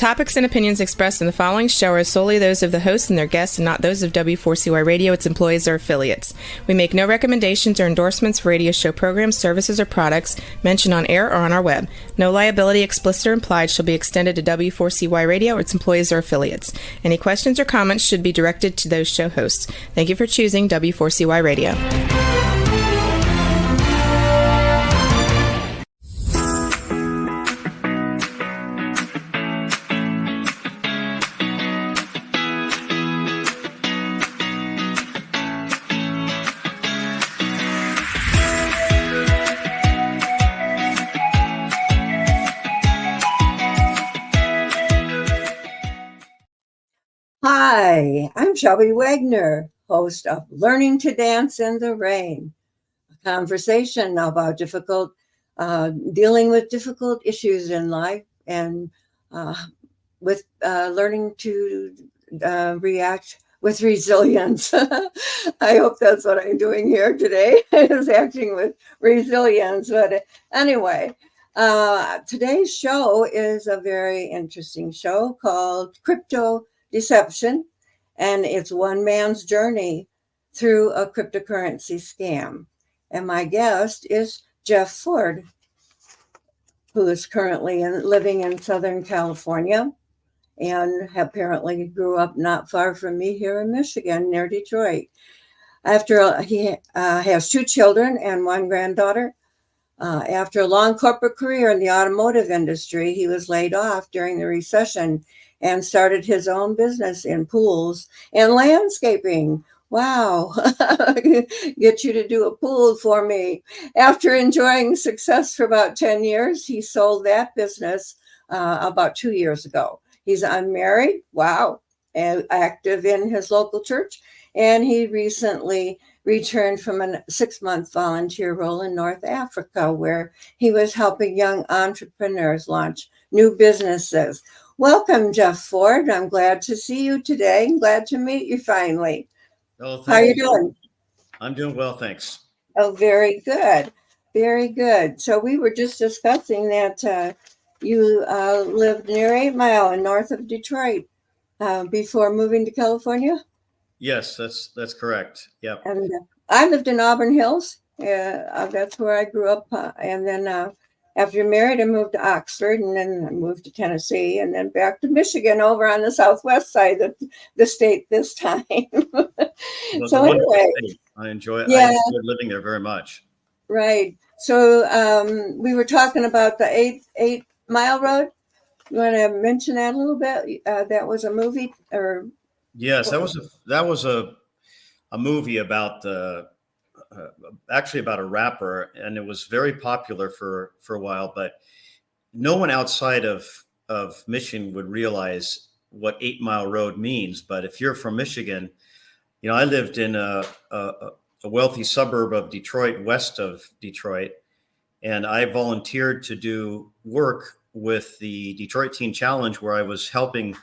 topics and opinions expressed in the following show are solely those of the hosts and their guests and not those of W4CY Radio, its employees, or affiliates. We make no recommendations or endorsements for radio show programs, services, or products mentioned on air or on our web. No liability, explicit or implied, shall be extended to W4CY Radio or its employees or affiliates. Any questions or comments should be directed to those show hosts. Thank you for choosing W4CY Radio. Hi, I'm Shelby Wagner, host of Learning to Dance in the Rain, a conversation about dealing with difficult issues in life and with learning to react with resilience. I hope that's what I'm doing here today, is acting with resilience. But anyway, today's show is a very interesting show called Crypto Deception, and it's one man's journey through a cryptocurrency scam. And my guest is Jeff Ford, who is currently living in Southern California and apparently grew up not far from me here in Michigan, near Detroit. He has 2 children and 1 granddaughter. After a long corporate career in the automotive industry, he was laid off during the recession and started his own business in pools and landscaping. Wow, get you to do a pool for me. After enjoying success for about 10 years, he sold that business about 2 years ago. He's unmarried, wow, and active in his local church. And he recently returned from a 6-month volunteer role in North Africa, where he was helping young entrepreneurs launch new businesses. Welcome, Jeff Ford. I'm glad to see you today. I'm glad to meet you finally. Oh, how are you doing? I'm doing well, thanks. Oh, very good. Very good. So we were just discussing that you lived near 8 Mile in north of Detroit before moving to California? Yes, that's correct. Yep. And I lived in Auburn Hills. That's where I grew up. And then after married, I moved to Oxford, and then I moved to Tennessee, and then back to Michigan over on the southwest side of the state this time. So anyway, I enjoyed living there very much. Right. So we were talking about the 8 Mile Road. You want to mention that a little bit? That was a movie, or? Yes, that was a movie about actually about a rapper, and it was very popular for a while, but no one outside of Michigan would realize what 8 Mile Road means. But if you're from Michigan, you know, I lived in a wealthy suburb of Detroit, west of Detroit, and I volunteered to do work with the Detroit Teen Challenge, where I was helping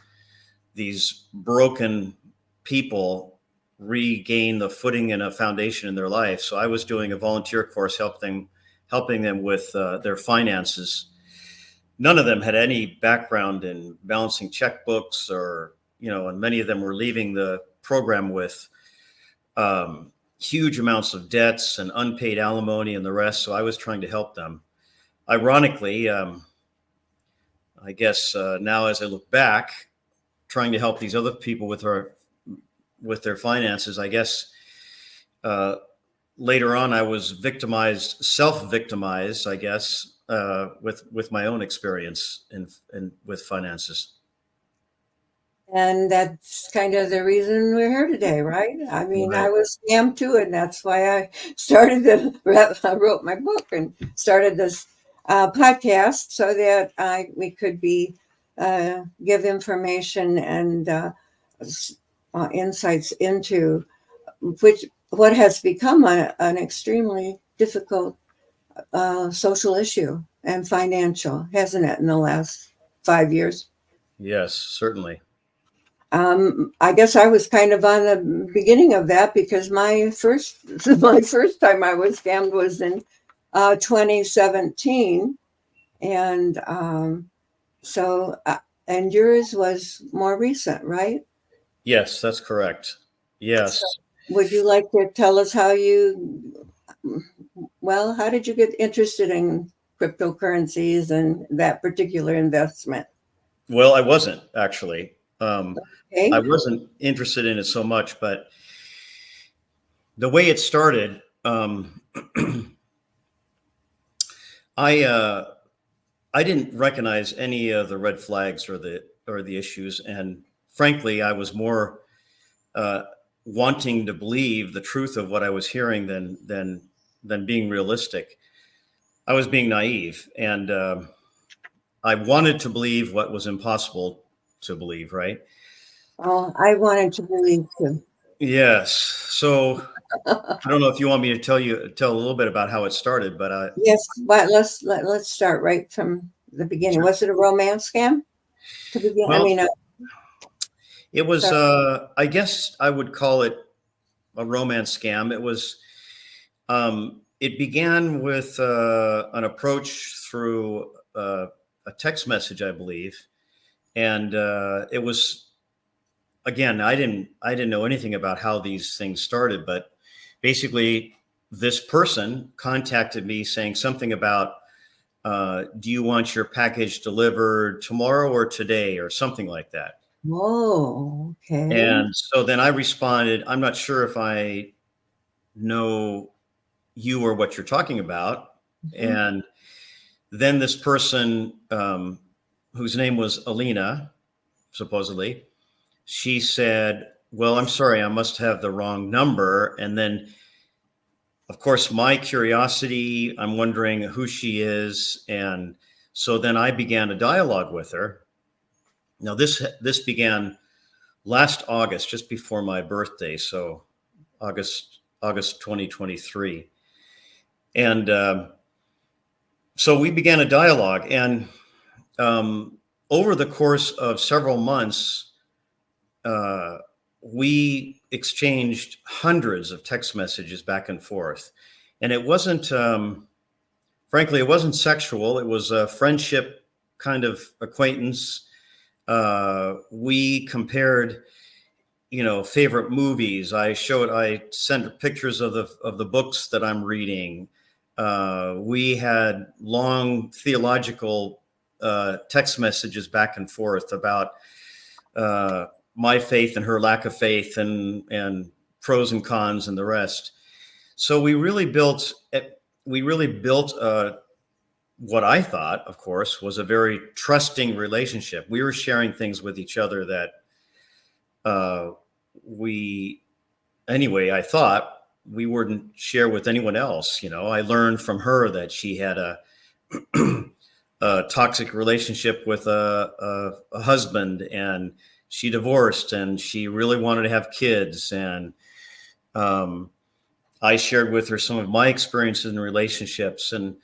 these broken people regain the footing and a foundation in their life. So I was doing a volunteer course helping them with their finances. None of them had any background in balancing checkbooks, or, you know, and many of them were leaving the program with huge amounts of debts and unpaid alimony and the rest. So I was trying to help them. Ironically, I guess now as I look back, trying to help these other people with their finances, I guess later on I was self-victimized, I guess, with my own experience with finances. And that's kind of the reason we're here today, right? I mean, right. I was scammed too, and that's why I wrote my book and started this podcast, so that we could give information and insights into what has become an extremely difficult social issue and financial, hasn't it, in the last 5 years? Yes, certainly. I guess I was kind of on the beginning of that, because my first time I was scammed was in 2017, and so And yours was more recent, right? Yes, that's correct. Yes. So would you like to tell us how how did you get interested in cryptocurrencies and that particular investment? Well, I wasn't actually. I Okay. wasn't interested in it so much, but the way it started, I I didn't recognize any of the red flags or the issues, and frankly, I was more uh, wanting to believe the truth of what I was hearing than being realistic. I was being naive, and I wanted to believe what was impossible to believe. Right? Oh, I wanted to believe too. Yes. So I don't know if you want me to tell a little bit about how it started, but Yes, but let's start right from the beginning. sure. Was it a romance scam to begin? I Well, mean, it was. sorry. I guess I would call it a romance scam. It was. It began with an approach through a text message, I believe, and it was again. I didn't know anything about how these things started, but basically, this person contacted me saying something about, "Do you want your package delivered tomorrow or today?" or something like that. Oh, okay. And so then I responded, "I'm not sure if I know you or what you're talking about." Mhm. And then this person, whose name was Alina, supposedly, she said, "Well, I'm sorry, I must have the wrong number." And then, of course, my curiosity, I'm wondering who she is. And so then I began a dialogue with her. Now, this began last August, just before my birthday. So August 2023. And so we began a dialogue. And um, over the course of several months, uh, we exchanged hundreds of text messages back and forth. And it wasn't, frankly, it wasn't sexual. It was a friendship kind of acquaintance. We compared, favorite movies. I sent pictures of the books that I'm reading. We had long theological text messages back and forth about uh, my faith and her lack of faith, and pros and cons and the rest. So we really built what I thought, of course, was a very trusting relationship. We were sharing things with each other that uh, we anyway, I thought we wouldn't share with anyone else. I learned from her that she had a toxic relationship with a husband, and she divorced, and she really wanted to have kids. And um, I shared with her some of my experiences in relationships, and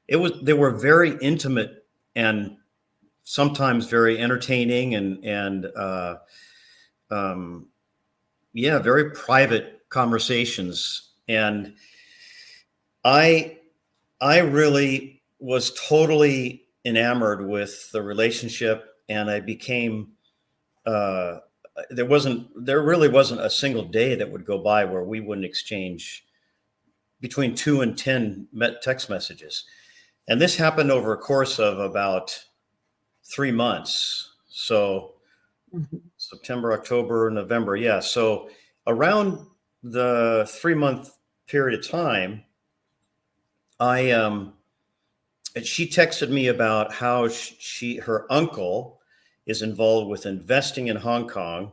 they were very intimate and sometimes very entertaining, and um, yeah, very private conversations. And I I really was totally enamored with the relationship, and I became uh, there really wasn't a single day that would go by where we wouldn't exchange between 2 and 10 text messages. And this happened over a course of about 3 months. So Mhm. September, October, November. Yeah. So around the 3 month period of time, I and she texted me about how her uncle is involved with investing in Hong Kong.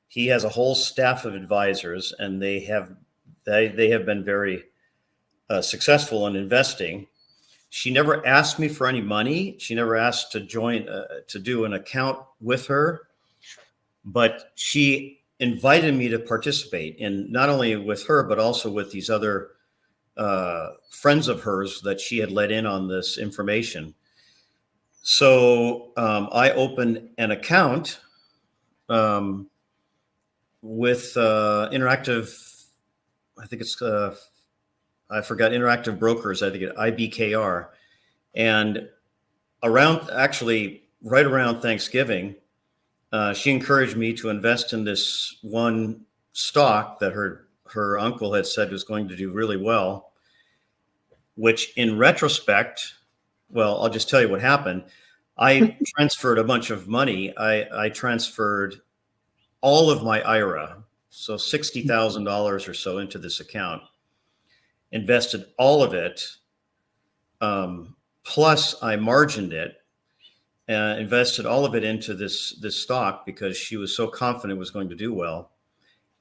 He has a whole staff of advisors, and they have been very successful in investing. She never asked me for any money. She never asked to join to do an account with her, but she invited me to participate in, not only with her but also with these other friends of hers that she had let in on this information. So I opened an account um, with Interactive. I think it's I forgot, Interactive Brokers. I think it IBKR, and around actually right around Thanksgiving, she encouraged me to invest in this one stock that her uncle had said was going to do really well, which in retrospect, well, I'll just tell you what happened. I transferred a bunch of money. I transferred all of my IRA, so $60,000 or so, into this account, invested all of it. Plus I margined it, invested all of it into this stock because she was so confident it was going to do well.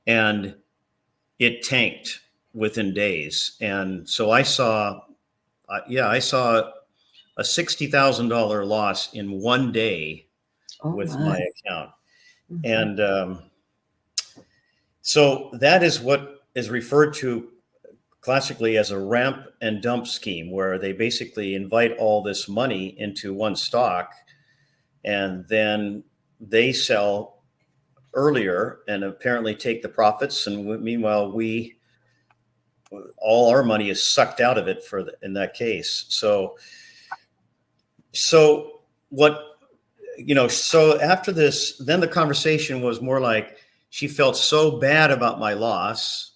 And it tanked within days. And so I saw a $60,000 loss in one day with my account. And so that is what is referred to classically as a ramp and dump scheme, where they basically invite all this money into one stock and then they sell earlier and apparently take the profits. And meanwhile, all our money is sucked out of it in that case. So after this, then the conversation was more like she felt so bad about my loss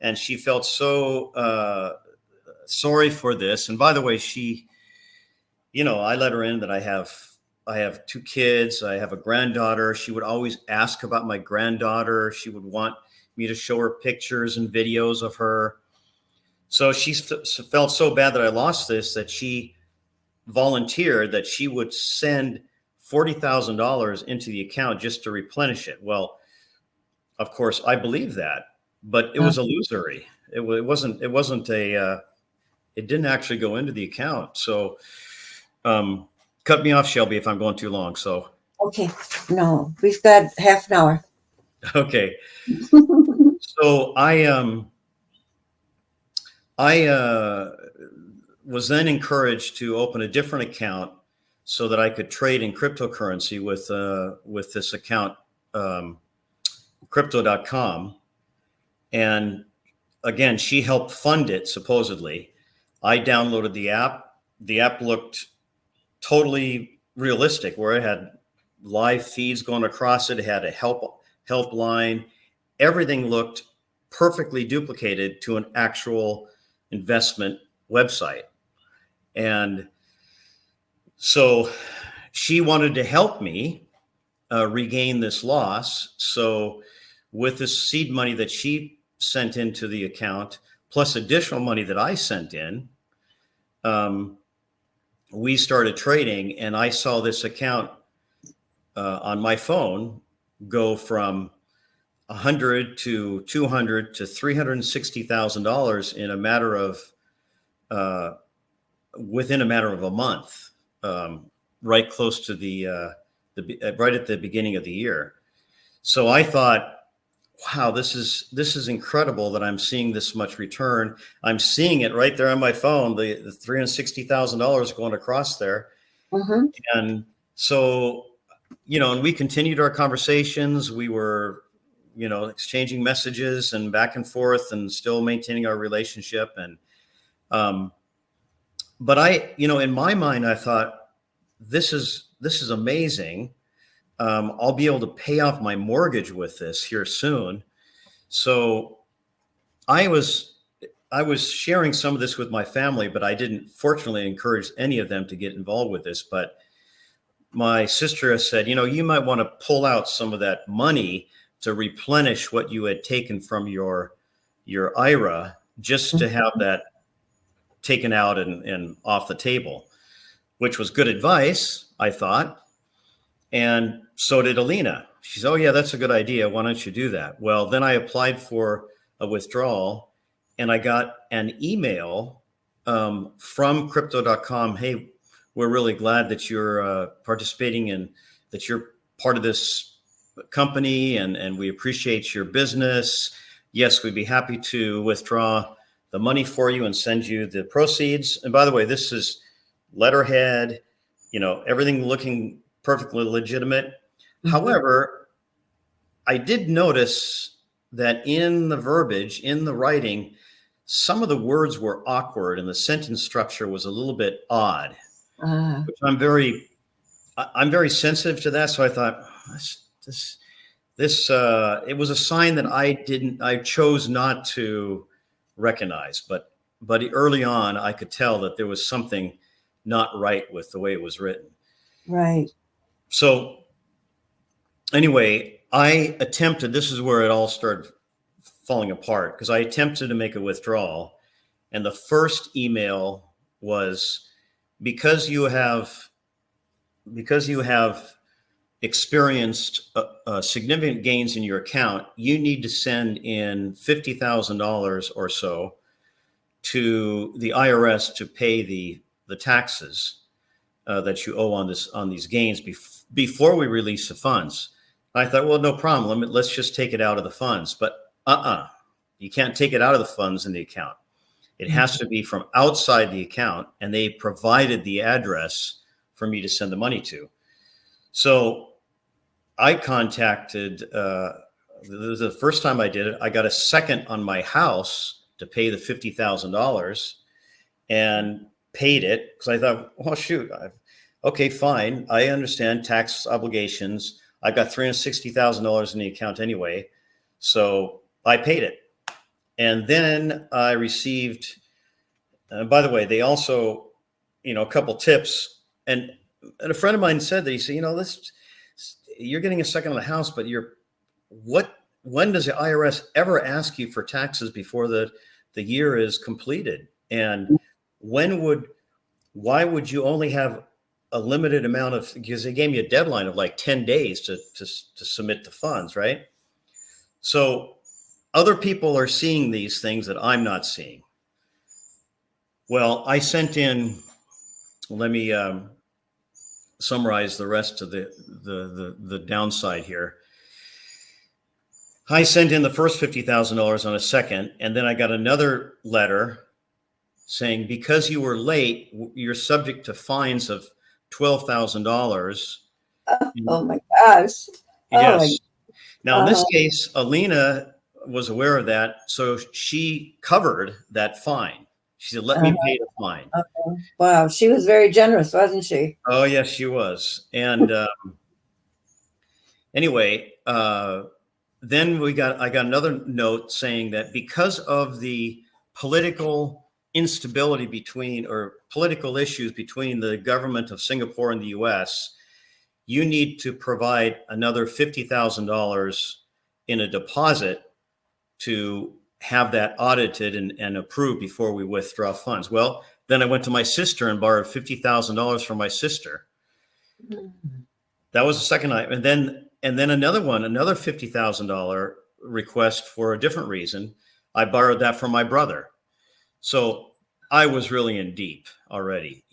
and she felt so sorry for this. And by the way, I let her in that I have 2 kids. I have a granddaughter. She would always ask about my granddaughter. She would want me to show her pictures and videos of her. So she felt so bad that I lost this, that she volunteered that she would send $40,000 into the account just to replenish it. Well, of course, I believe that, but it was illusory. It didn't actually go into the account. So, cut me off, Shelby, if I'm going too long. So, okay, no, we've got half an hour. Okay. So I was then encouraged to open a different account so that I could trade in cryptocurrency with this account, crypto.com. And again, she helped fund it, supposedly. I downloaded the app. The app looked totally realistic, where it had live feeds going across it. It had a helpline. Everything looked perfectly duplicated to an actual investment website. And so she wanted to help me regain this loss. So with this seed money that she sent into the account, plus additional money that I sent in, we started trading, and I saw this account on my phone go from $100 to $200 to $360,000 in a matter of within a matter of a month, right close to right at the beginning of the year. So I thought, wow, this is incredible that I'm seeing this much return. I'm seeing it right there on my phone, the $360,000 going across there. Mm-hmm. And so, and we continued our conversations. We were, exchanging messages and back and forth and still maintaining our relationship. And, but I, in my mind, I thought, this is amazing. I'll be able to pay off my mortgage with this here soon. So I was sharing some of this with my family, but I didn't fortunately encourage any of them to get involved with this. But my sister has said, you might want to pull out some of that money to replenish what you had taken from your IRA, just to have that taken out and off the table, which was good advice, I thought. And so did Alina. She said, oh yeah, that's a good idea. Why don't you do that? Well, then I applied for a withdrawal, and I got an email from crypto.com. Hey, we're really glad that you're participating and that you're part of this company, and we appreciate your business. Yes, we'd be happy to withdraw the money for you and send you the proceeds. And by the way, this is letterhead, everything looking perfectly legitimate. Mm-hmm. However, I did notice that in the verbiage, in the writing, some of the words were awkward and the sentence structure was a little bit odd, which I'm very I'm very sensitive to that. So I thought it was a sign that I chose not to recognize, but early on I could tell that there was something not right with the way it was written. Right. So anyway, this is where it all started falling apart, because I attempted to make a withdrawal, and the first email was, because you have experienced significant gains in your account, you need to send in $50,000 or so to the IRS to pay the taxes that you owe on these gains before we release the funds. I thought, well, no problem. Let's just take it out of the funds. But you can't take it out of the funds in the account. It has to be from outside the account, and they provided the address for me to send the money to. So I contacted, the first time I did it, I got a second on my house to pay the $50,000 and paid it, because I thought, well, shoot, okay, fine. I understand tax obligations. I've got $360,000 in the account anyway. So I paid it. And then I received, by the way, they also, a couple tips. And a friend of mine said that, he said, you're getting a second on the house, but when does the IRS ever ask you for taxes before the year is completed? And why would you only have a limited amount of, because they gave me a deadline of like 10 days to submit the funds, right? So other people are seeing these things that I'm not seeing. Well, I sent in, let me summarize the rest of the downside here. I sent in the first $50,000 on a second, and then I got another letter saying, because you were late, you're subject to fines of $12,000. Oh my gosh. Yes. Now, in this Uh-huh. case, Alina was aware of that, so she covered that fine. She said, let me pay the fine. Wow. She was very generous, wasn't she? Oh, yes, she was. And anyway, then I got another note saying that because of the political instability or political issues between the government of Singapore and the US, you need to provide another $50,000 in a deposit to have that audited and approved before we withdraw funds. Well, then I went to my sister and borrowed $50,000 from my sister. That was the second item. And then another $50,000 request for a different reason. I borrowed that from my brother. So I was really in deep already,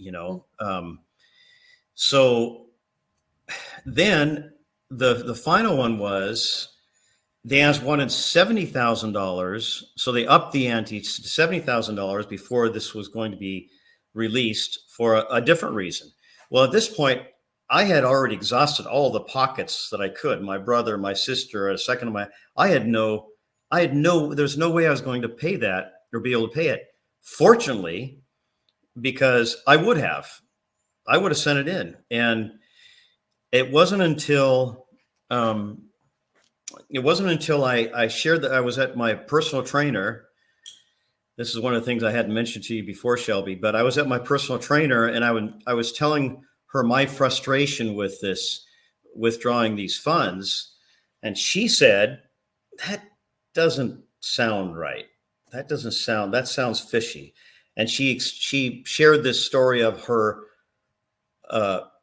so then the final one was, they wanted $70,000. So they upped the ante to $70,000 before this was going to be released for a different reason. Well, at this point, I had already exhausted all the pockets that I could. My brother, my sister, a second of there's no way I was going to pay that or be able to pay it. Fortunately, because I would have sent it in. And it wasn't until I shared that I was at my personal trainer. This is one of the things I hadn't mentioned to you before, Shelby, but I was at my personal trainer, and I was telling her my frustration with this, withdrawing these funds. And she said, that doesn't sound right. That sounds fishy. And she shared this story of her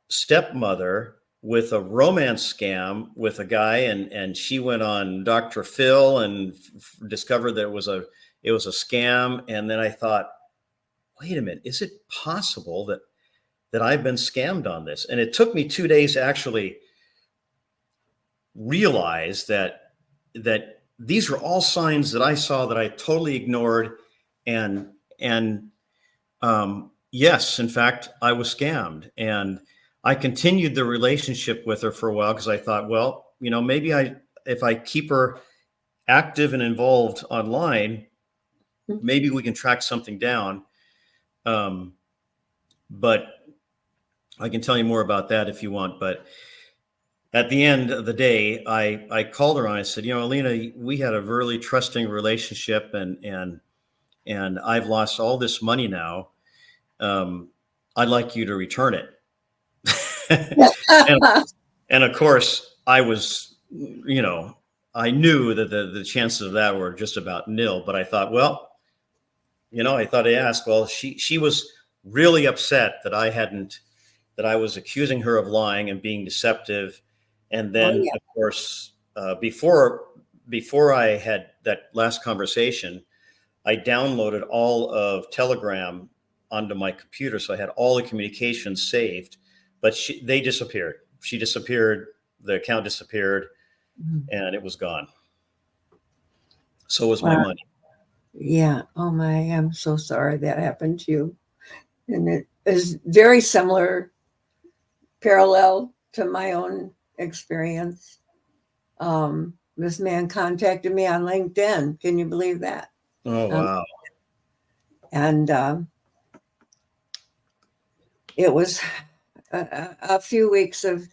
stepmother with a romance scam with a guy, and she went on Dr. Phil and discovered that it was a scam. And then I thought, wait a minute, is it possible that I've been scammed on this? And it took me 2 days to actually realize that these were all signs that I saw that I totally ignored. And yes, in fact, I was scammed. And I continued the relationship with her for a while, because I thought, well, maybe if I keep her active and involved online, maybe we can track something down. But I can tell you more about that if you want, but at the end of the day, I called her on. I said, Alina, we had a really trusting relationship, and I've lost all this money now. I'd like you to return it. and, and of course, I was, I knew that the chances of that were just about nil. But I thought, well, I thought I'd ask. Well, she was really upset that I was accusing her of lying and being deceptive. And Oh, then, yeah. of course, before I had that last conversation, I downloaded all of Telegram onto my computer, so I had all the communications saved. But they disappeared. She disappeared. The account disappeared, and it was gone. So was my Wow. money. Yeah. Oh my, I'm so sorry that happened to you. And it is very similar, parallel to my own experience. This man contacted me on LinkedIn. Can you believe that? Oh wow. And it was a few weeks of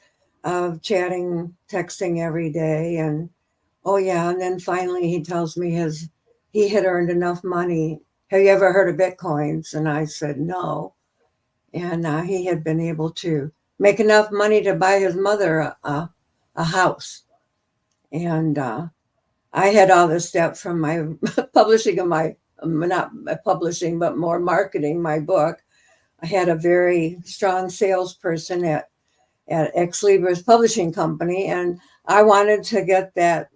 chatting, texting every day. And oh yeah. And then finally he tells me he had earned enough money. Have you ever heard of Bitcoins? And I said, no. And he had been able to make enough money to buy his mother a house. And I had all this stuff from my publishing of my, not publishing, but more marketing my book. I had a very strong salesperson at Ex Libris Publishing Company, and I wanted to get that,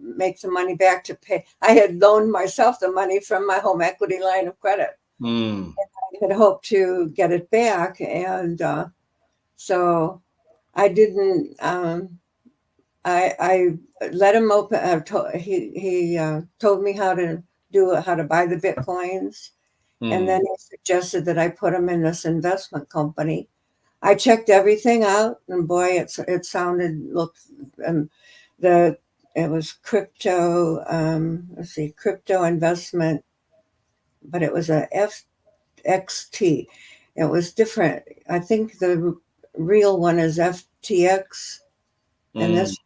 make the money back to pay. I had loaned myself the money from my home equity line of credit. Mm. I had hoped to get it back, and so I didn't. I let him open. He told me how to do it, how to buy the bitcoins, and then he suggested that I put them in this investment company. I checked everything out, and boy, it looked, it was crypto. Let's see, crypto investment, but it was a FXT. It was different. I think the real one is FTX, and this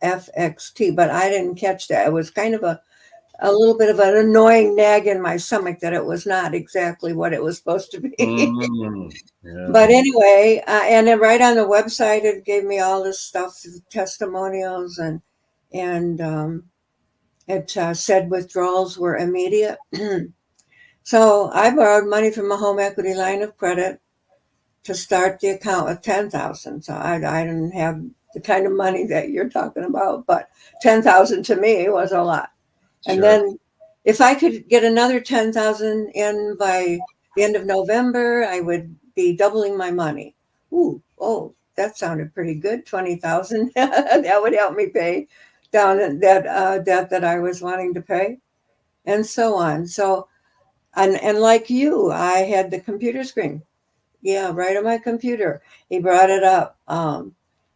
FXT, but I didn't catch that. It was kind of a little bit of an annoying nag in my stomach that it was not exactly what it was supposed to be. Yeah. But anyway, and then right on the website, it gave me all this stuff, testimonials, and it said withdrawals were immediate. So I borrowed money from a home equity line of credit to start the account with 10,000. So I didn't have the kind of money that you're talking about, but 10,000 to me was a lot. And then if I could get another 10,000 in by the end of November, I would be doubling my money. Oh, that sounded pretty good. 20,000. That would help me pay down that debt that I was wanting to pay, and so on. So, and like you, I had the computer screen. Yeah, right on my computer. He brought it up.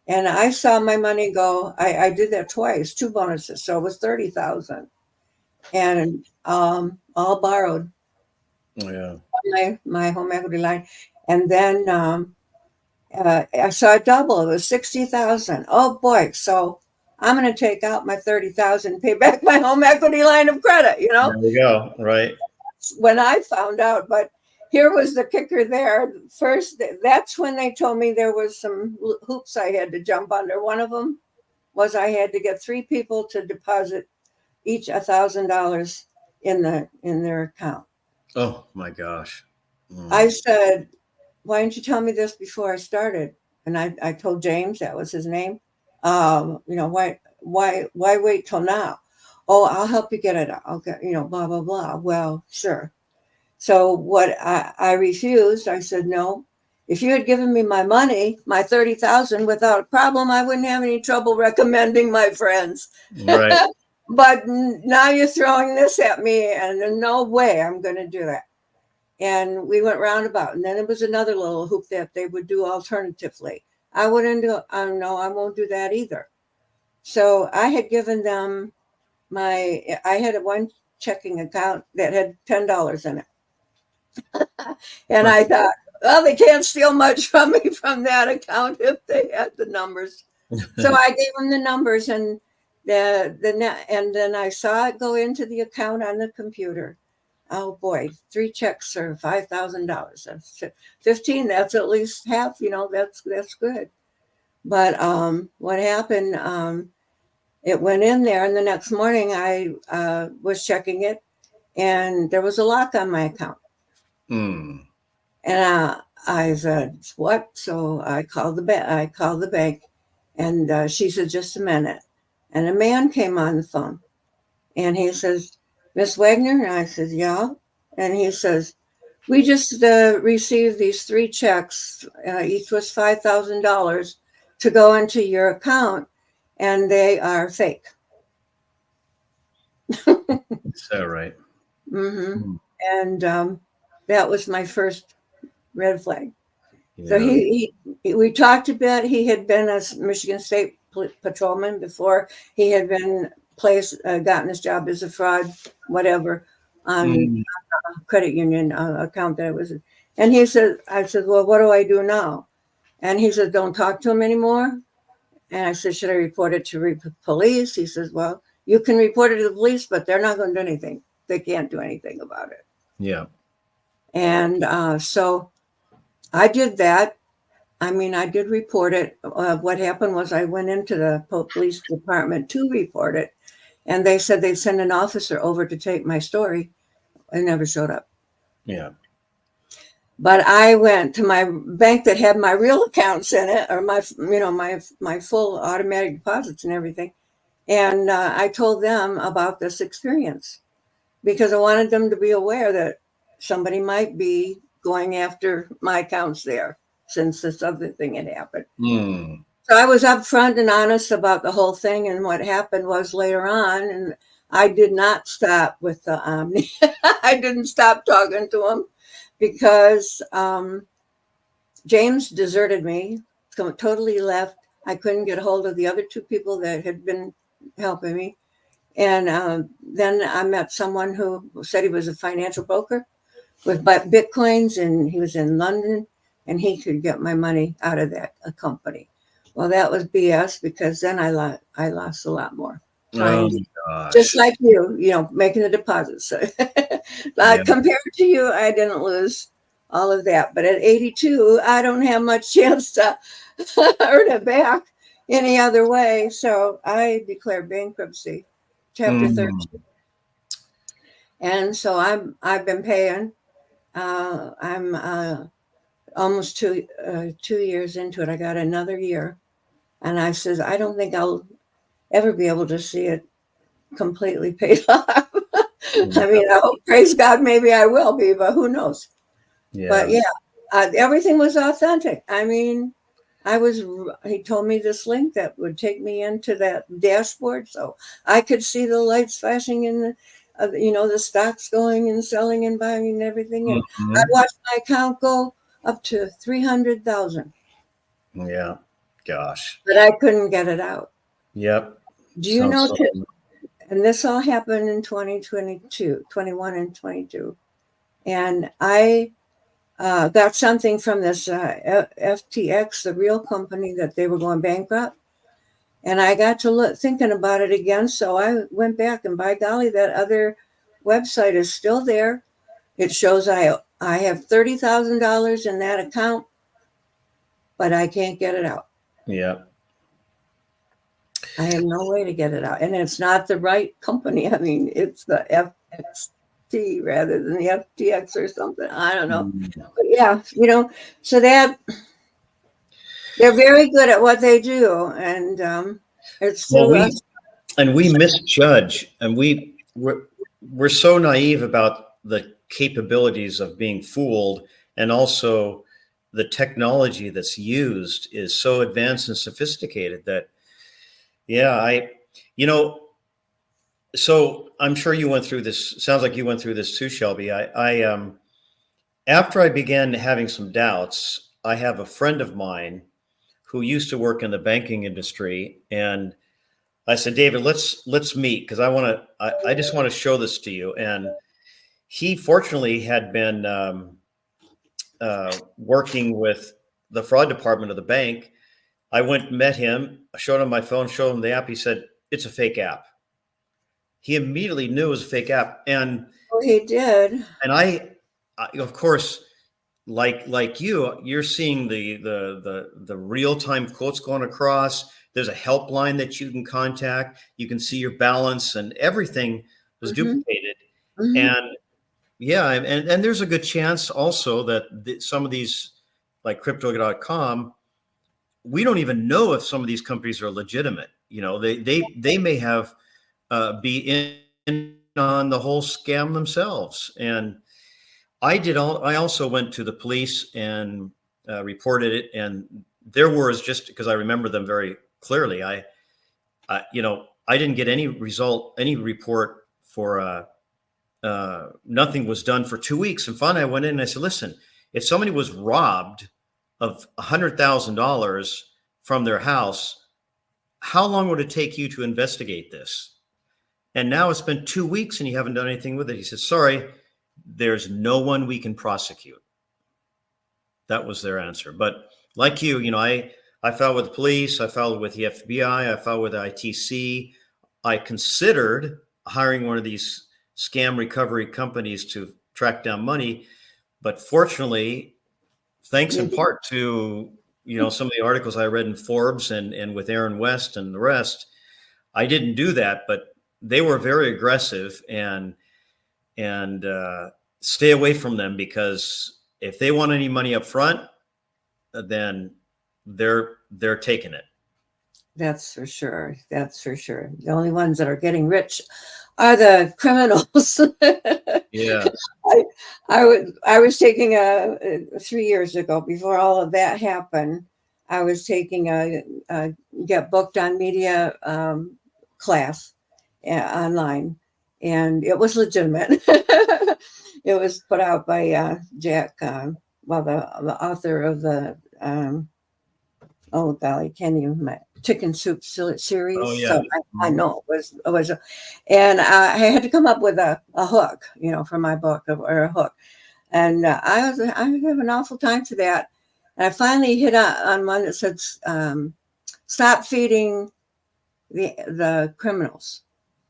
And I saw my money go. I did that twice, two bonuses. So it was 30,000, and all borrowed. Yeah. My home equity line. And then I saw it double. It was 60,000. Oh boy. So I'm going to take out my 30,000, pay back my home equity line of credit, There we go. Right. when I found out. But here was the kicker there. First, that's when they told me there was some hoops I had to jump under. One of them was I had to get 3 people to deposit each $1,000 in their account. Oh my gosh. I said, why didn't you tell me this before I started? And I told James, that was his name. Why wait till now? Oh, I'll help you get it. Okay, blah, blah, blah. Well, sure. So what I refused, I said, no, if you had given me my money, my 30,000 without a problem, I wouldn't have any trouble recommending my friends. Right. But now you're throwing this at me, and no way I'm going to do that. And we went roundabout. And then it was another little hoop that they would do alternatively. I wouldn't do, no, I won't do that either. So I had given them I had one checking account that had $10 in it. And I thought, well, they can't steal much from me from that account if they had the numbers. So I gave them the numbers, and and then I saw it go into the account on the computer. Oh boy, 3 checks for $5,000. That's 15. That's at least half. That's good. But what happened? It went in there, and the next morning I was checking it, and there was a lock on my account. Mm. And I said, "What?" So I called the bank. And she said, "Just a minute." And a man came on the phone, and he says, "Miss Wagner?" And I said, "Yeah." And he says, "We just received these 3 checks. Each was $5,000 to go into your account, and they are fake." Is that right? Mm-hmm. Mm. And that was my first red flag. So Yeah. we talked a bit. He had been a Michigan State patrolman before. He had been gotten his job as a fraud, whatever, on Mm. a credit union account that it was. And I said, "Well, what do I do now?" And he said, "Don't talk to him anymore." And I said, "Should I report it to police?" He says, "Well, you can report it to the police, but they're not going to do anything. They can't do anything about it." Yeah. And so I did that. I mean, I did report it. What happened was I went into the police department to report it, and they said they'd send an officer over to take my story. I never showed up. Yeah. But I went to my bank that had my real accounts in it, or my full automatic deposits and everything, and I told them about this experience because I wanted them to be aware that somebody might be going after my accounts there since this other thing had happened. Mm. So I was upfront and honest about the whole thing, and what happened was later on, and I did not stop with the Omni. I didn't stop talking to him because James deserted me, totally left. I couldn't get a hold of the other 2 people that had been helping me. And then I met someone who said he was a financial broker with Bitcoins, and he was in London, and he could get my money out of that company. Well, that was BS because then I lost a lot more Oh trying to, just gosh. like you, making the deposits. Yeah. Compared to you, I didn't lose all of that. But at 82, I don't have much chance to earn it back any other way. So I declared bankruptcy, Chapter Mm. 13. And so I've been paying. I'm almost 2 years into it. I got another year, and I says I don't think I'll ever be able to see it completely paid off. I Yeah. mean, I hope, praise God, maybe I will be, but who knows? But Yeah. yeah, everything was authentic. I mean, he told me this link that would take me into that dashboard so I could see the lights flashing in the stocks going and selling and buying and everything. And I Mhm. watched my account go up to 300,000, Yeah. Gosh. but I couldn't get it out. Yep. Do you Sounds know, so. and this all happened in 2022, 21 and 22. And I got something from this FTX, the real company that they were going bankrupt. And I got to thinking about it again. So I went back, and by golly, that other website is still there. It shows I have $30,000 in that account, but I can't get it out. Yeah. I have no way to get it out. And it's not the right company. I mean, it's the FXT rather than the FTX or something. I don't know. Mm. But yeah, so they're very good at what they do. And it's Well, still we misjudge, and we're so naive about the capabilities of being fooled, and also the technology that's used is so advanced and sophisticated that, yeah, you know, so I'm sure you went through this. Sounds like you went through this too, Shelby. After I began having some doubts, I have a friend of mine who used to work in the banking industry, and I said, "David, let's meet because I just want to show this to you." And he fortunately had been working with the fraud department of the bank. I went and met him, showed him my phone, showed him the app. He said, it's a fake app. He immediately knew it was a fake app. And Oh, he did. I of course, like you're seeing the real-time quotes going across. There's a helpline that you can contact. You can see your balance, and everything was Mm-hmm. duplicated. Mm-hmm. And yeah, and there's a good chance also that some of these, like crypto.com, we don't even know if some of these companies are legitimate. You know, they may have be in on the whole scam themselves. And I also went to the police and reported it, and there was, just because I remember them very clearly, I didn't get any report for nothing was done for 2 weeks. And finally I went in and I said, listen, if somebody was robbed of $100,000 from their house, how long would it take you to investigate this? And now it's been 2 weeks and you haven't done anything with it. He said, sorry, there's no one we can prosecute. That was their answer. But like I filed with the police, I filed with the FBI, I filed with the ITC. I considered hiring one of these scam recovery companies to track down money. But fortunately, thanks in part to some of the articles I read in Forbes and with Aaron West and the rest, I didn't do that. But they were very aggressive, and stay away from them, because if they want any money up front, then they're taking it. That's for sure. That's for sure. The only ones that are getting rich are the criminals. Yeah. I was taking 3 years ago, before all of that happened, I was taking a get booked on media class online, and it was legitimate. It was put out by Jack, the author of the oh golly, can you, my chicken soup series? Oh yeah. So I know it was, and I had to come up with a hook, for my book, or a hook, and I was having an awful time for that, and I finally hit on one that said, "Stop feeding the criminals."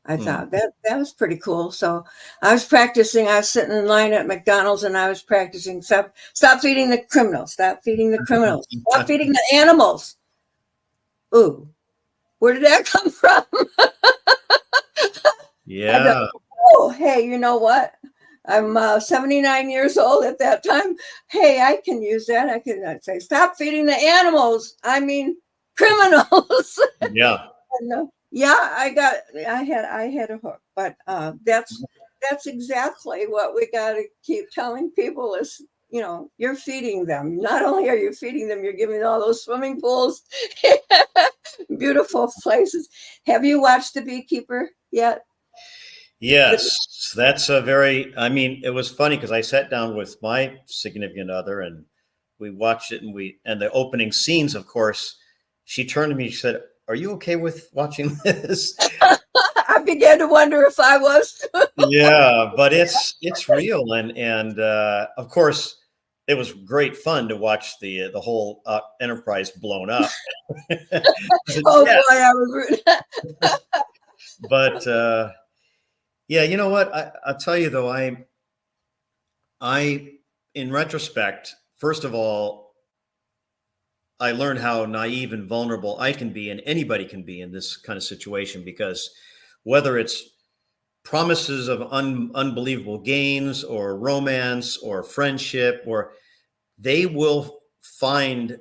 I thought that was pretty cool. So I was practicing. I was sitting in line at McDonald's, and I was practicing. Stop feeding the criminals. Stop feeding the criminals. Stop feeding the animals. Ooh, where did that come from? Yeah. Oh, hey, you know what? I'm 79 years old at that time. Hey, I can use that. I can say, stop feeding the animals. I mean, criminals. Yeah. And, yeah, I had a hook, but that's exactly what we got to keep telling people is, you're feeding them. Not only are you feeding them, you're giving all those swimming pools, beautiful places. Have you watched The Beekeeper yet? Yes, that's it was funny because I sat down with my significant other and we watched it, and the opening scenes, of course, she turned to me, she said, "Are you okay with watching this?" I began to wonder if I was. Yeah, but it's real, and of course, it was great fun to watch the whole enterprise blown up. Oh boy, I was rude. But yeah, you know what? I'll tell you though, in retrospect, first of all, I learned how naive and vulnerable I can be, and anybody can be in this kind of situation, because whether it's promises of unbelievable gains or romance or friendship, or they will find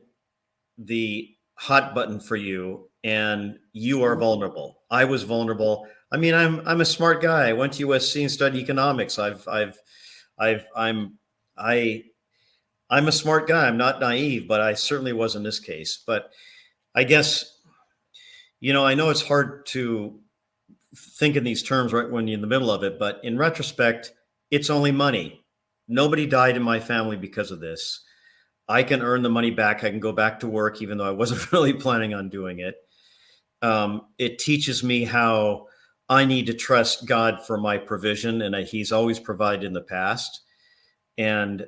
the hot button for you, and you are vulnerable. I was vulnerable. I mean, I'm a smart guy. I went to USC and studied economics. I'm a smart guy. I'm not naive, but I certainly was in this case. But I guess, I know it's hard to think in these terms right when you're in the middle of it, but in retrospect, it's only money. Nobody died in my family because of this. I can earn the money back. I can go back to work, even though I wasn't really planning on doing it. It teaches me how I need to trust God for my provision, and He's always provided in the past. And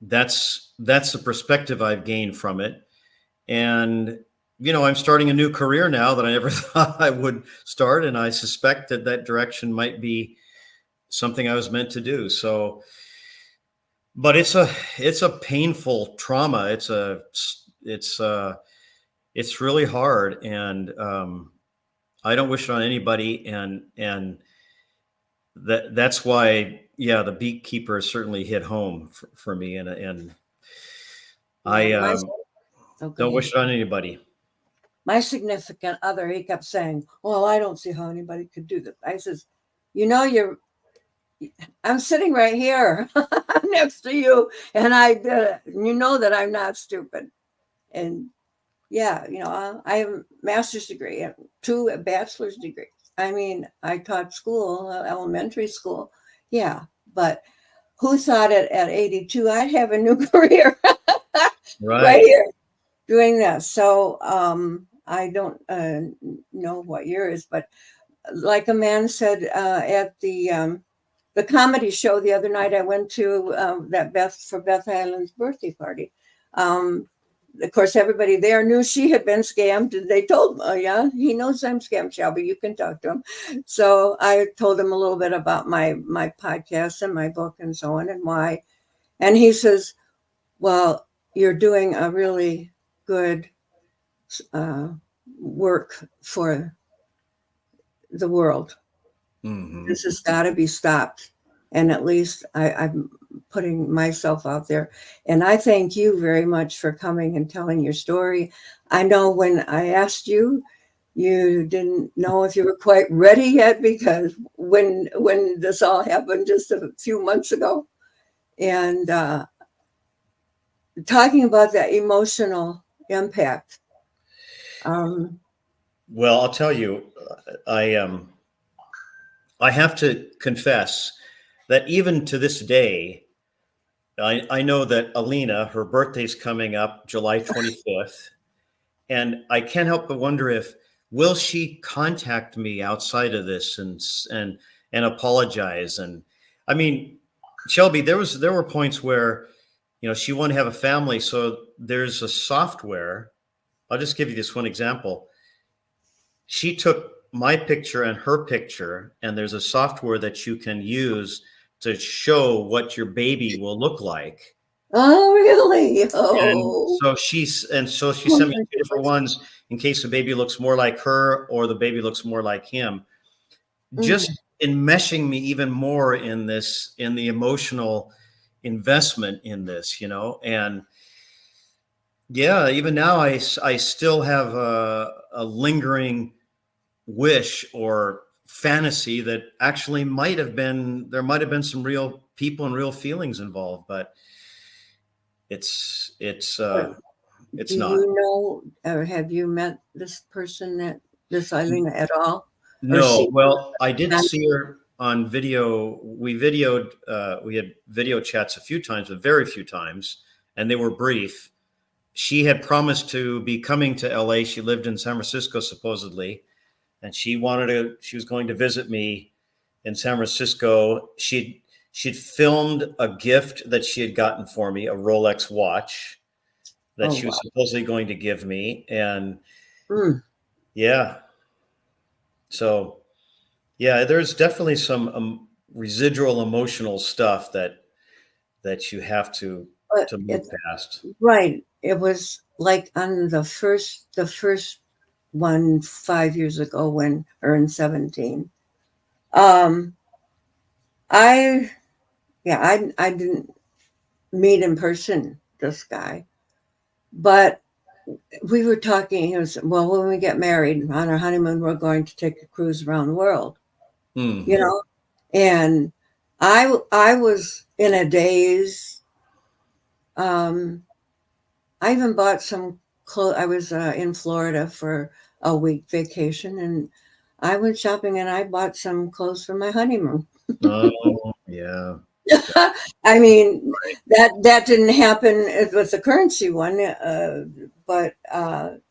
that's the perspective I've gained from it. And I'm starting a new career now that I never thought I would start, and I suspect that direction might be something I was meant to do. So, but it's a painful trauma. It's really hard, and I don't wish it on anybody. And that's why, yeah, the beekeeper certainly hit home for me, and I don't wish it on anybody. My significant other, he kept saying, "Well, I don't see how anybody could do this." I says, I'm sitting right here next to you, and I did it. You know that I'm not stupid. And yeah, I have a master's degree and 2 bachelor's degrees. I mean, I taught school, elementary school. Yeah, but who thought at 82 I'd have a new career right here doing this? So I don't know what year is, but like a man said at the comedy show the other night, I went to Beth Allen's birthday party. Of course, everybody there knew she had been scammed. They told me, yeah, he knows I'm scammed, Shelby. You can talk to him. So I told him a little bit about my podcast and my book and so on and why. And he says, well, you're doing a really good work for the world. Mm-hmm. This has got to be stopped. And at least I'm putting myself out there. And I thank you very much for coming and telling your story. I know when I asked you, you didn't know if you were quite ready yet, because when this all happened just a few months ago, and talking about that emotional impact. Well, I'll tell you, I have to confess that even to this day, I know that Alina, her birthday's coming up July 25th, and I can't help but wonder will she contact me outside of this and apologize? And I mean, Shelby, there were points where she wanted to have a family, so there's a software. I'll just give you this one example. She took my picture and her picture, and there's a software that you can use to show what your baby will look like. Oh, really? Oh. And so she sent me 2 different ones in case the baby looks more like her or the baby looks more like him. Just enmeshing me even more in the emotional investment in this, and yeah, even now I still have a lingering wish or fantasy that actually there might have been some real people and real feelings involved, but it's not. Do you know, or have you met this person, this Alina, at all? No. Well, I did see her on video. We had video chats a few times, but very few times, and they were brief. She had promised to be coming to LA. She lived in San Francisco, supposedly, and she was going to visit me in San Francisco. She'd filmed a gift that she had gotten for me, a Rolex watch that she was supposedly going to give me. And yeah. So yeah, there's definitely some residual emotional stuff that you have to move past. Right. It was like on the first one 5 years ago when, or in 17. I didn't meet in person this guy, but we were talking. He was, well, when we get married on our honeymoon, we're going to take a cruise around the world. And I was in a daze. I even bought some clothes. I was in Florida for a week vacation, and I went shopping and I bought some clothes for my honeymoon. Oh, yeah. I mean, that didn't happen with the currency one, but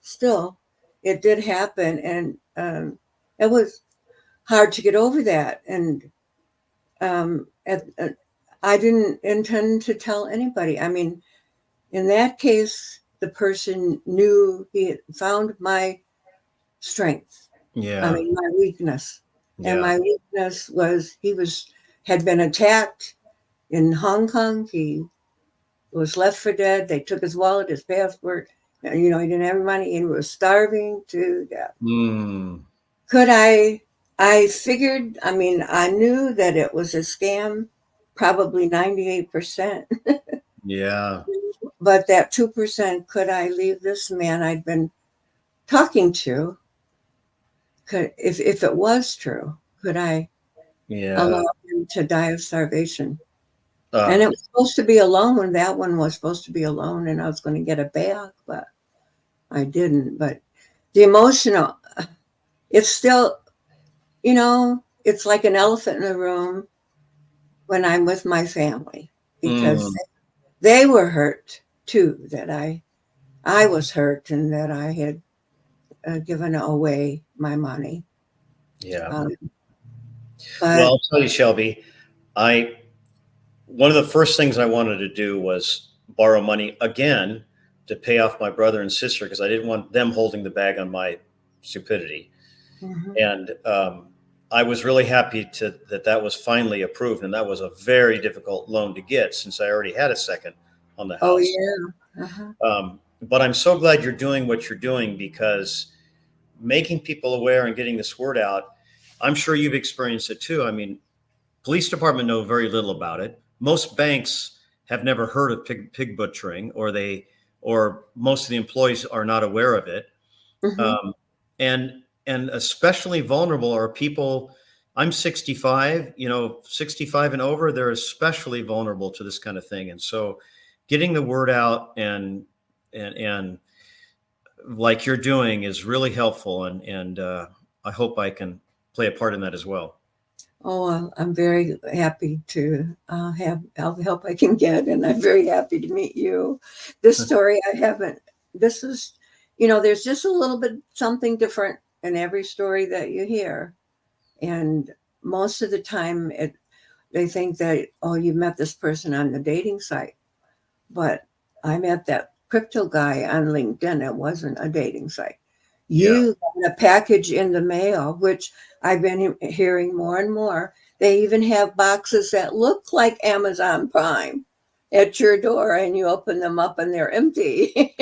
still, it did happen, and it was hard to get over that. And I didn't intend to tell anybody. I mean, in that case, the person knew he had found my strength. I Yeah. mean, my weakness. And Yeah. my weakness was had been attacked in Hong Kong. He was left for dead. They took his wallet, his passport. He didn't have money and was starving to death. Mm. Could I figured, I mean, I knew that it was a scam, probably 98%. Yeah. But that 2%, could I leave this man I'd been talking to? If it was true, could I Yeah. allow him to die of starvation? And Uh, it was supposed to be alone when that one was supposed to be alone, and I was going to get it back, but I didn't. But the emotional, it's still, it's like an elephant in the room when I'm with my family because mm. they were hurt too, that I was hurt and that I had given away my money. Yeah. Um, Well, but I'll tell you, Shelby, I one of the first things I wanted to do was borrow money again to pay off my brother and sister because I didn't want them holding the bag on my stupidity. mhm. And I was really happy that was finally approved, and that was a very difficult loan to get since I already had a second on the Oh house. yeah. Uh-huh. But I'm so glad you're doing what you're doing because making people aware and getting this word out, I'm sure you've experienced it too. I mean, police department know very little about it. Most banks have never heard of pig butchering, or most of the employees are not aware of it. Mhm. Um, and especially vulnerable are people. I'm 65. 65 and over. They're especially vulnerable to this kind of thing. And so, getting the word out and like you're doing is really helpful. And I hope I can play a part in that as well. Oh, I'm very happy to have all the help I can get, and I'm very happy to meet you. This story I haven't. This is, there's just a little bit something different in every story that you hear, and most of the time, they think that, oh, you met this person on the dating site, but I met that crypto guy on LinkedIn. It wasn't a dating site. Yeah. You got a package in the mail, which I've been hearing more and more. They even have boxes that look like Amazon Prime at your door, and you open them up and they're empty.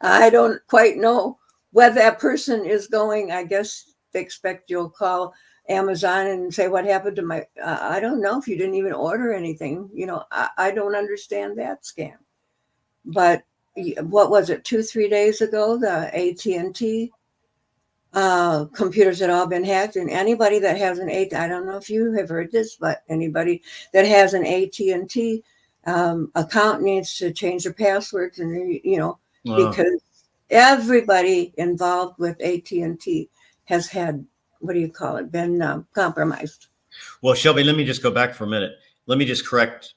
I don't quite know where that person is going. I guess they expect you'll call Amazon and say, what happened to my, I don't know if you didn't even order anything. I don't understand that scam. But what was it, 2, 3 days ago, the AT&T computers had all been hacked, and anybody that has I don't know if you have heard this, but anybody that has an AT&T account needs to change their passwords, and Wow. because everybody involved with AT&T has had, what do you call it, been compromised. Well, Shelby, let me just go back for a minute. Let me just correct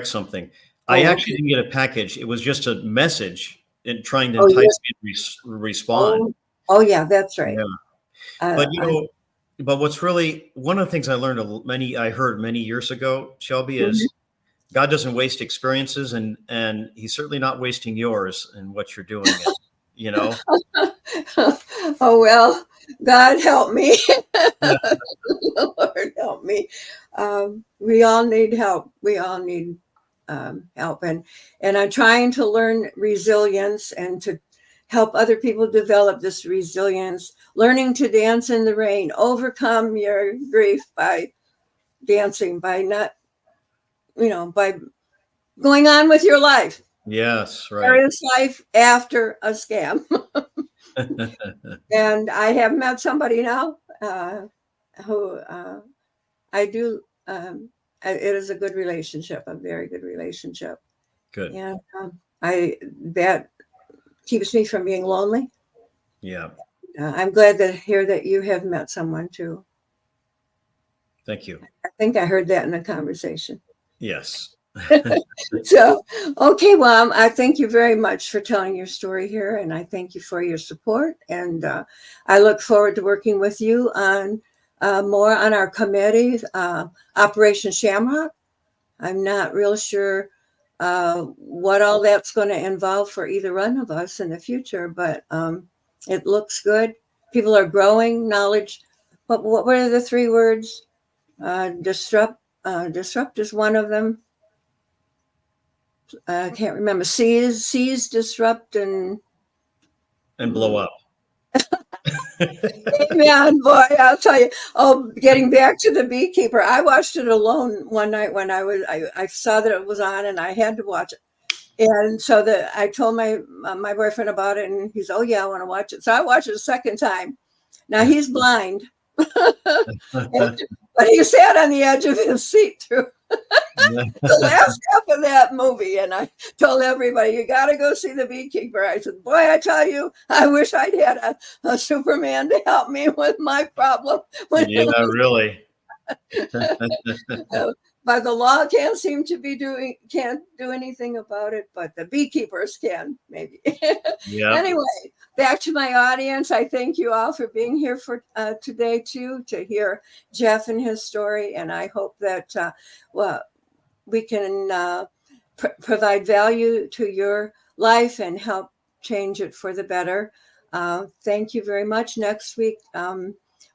something. I Oh, actually okay. didn't get a package. It was just a message in trying to Oh, entice yes. me to respond. Oh, yeah, that's right. Yeah. Uh, But I, what's really one of the things I learned I heard many years ago, Shelby, Mhm. is God doesn't waste experiences, and He's certainly not wasting yours in what you're doing. And you know, Oh, well, God help me. yeah, Lord help me. We all need help. We all need help. And I'm trying to learn resilience and to help other people develop this resilience, learning to dance in the rain, overcome your grief by dancing, by not, by going on with your life. yes, right. There is life after a scam. And I have met somebody now who I do. It is a good relationship, a very good relationship, Good. and I that keeps me from being lonely. Yeah. I'm glad to hear that you have met someone too. Thank you. I think I heard that in the conversation. Yes. So, okay, well, I thank you very much for telling your story here, and I thank you for your support. And I look forward to working with you on more on our committee, Operation Shamrock. I'm not real sure what all that's going to involve for either one of us in the future, but it looks good. People are growing knowledge. What are the three words? Disrupt is one of them. I can't remember. Seize, disrupt, and blow up. man, boy, I'll tell you. Oh, getting back to the beekeeper, I watched it alone one night when I saw that it was on, and I had to watch it. And so I told my boyfriend about it, and he's, oh yeah, I want to watch it. So I watched it a second time. Now he's blind, but he sat on the edge of his seat through the last half of that movie. And I told everybody, you got to go see The Beekeeper. I said, boy, I tell you, I wish I'd had a Superman to help me with my problem. Yeah, really. But the law can't do anything about it, but the beekeepers can, maybe. Yeah. Anyway, back to my audience. I thank you all for being here for today too, to hear Jeff and his story. And I hope that we can provide value to your life and help change it for the better. Thank you very much. Next week,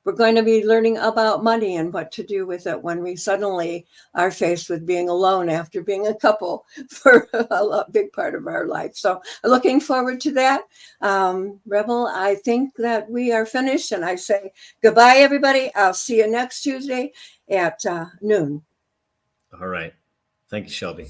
we're going to be learning about money and what to do with it when we suddenly are faced with being alone after being a couple for a big part of our life. So looking forward to that. Rebel, I think that we are finished, and I say goodbye, everybody. I'll see you next Tuesday at noon. All right. Thank you, Shelby.